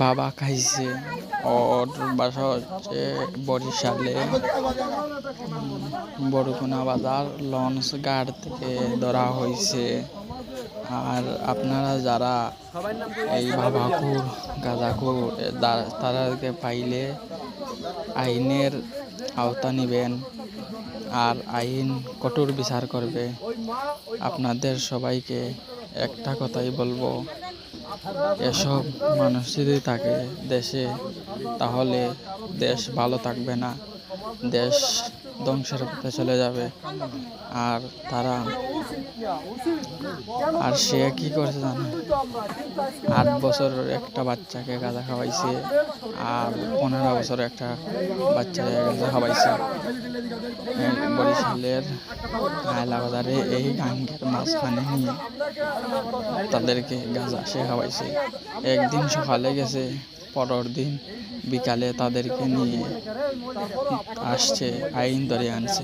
বাবা খাইছে। ওর বাসা হচ্ছে বরিশালে, বরগুনা বাজার লঞ্চ ঘাট থেকে ধরা হয়েছে। আর আপনারা যারা এই বাবাখুর গাঁজাখুর তাদেরকে পাইলে আইনের আওতা নিবেন, আর আইন কঠোর বিচার করবে। আপনাদের সবাইকে একটা কথাই বলবো, এসব মানুষ যদি থাকে দেশে, তাহলে দেশ ভালো থাকবে না, দেশ ধ্বংসের পথে চলে যাবে। আর সে কি করেছে জানেন? 8 বছরের একটা বাচ্চাকে গাঁজা খাওয়াইছে, আর 15 বছরের একটা বাচ্চাকে গাঁজা খাওয়াইছে। বরিশালের হায়লা বাজারে এই গাঙ্গের মাঝখানে নিয়ে তাদেরকে গাঁজা সে খাওয়াইছে। একদিন সকালে গেছে, পরের দিন বিকালে তাদেরকে নিয়ে আসছে, আইন ধরে আনছে।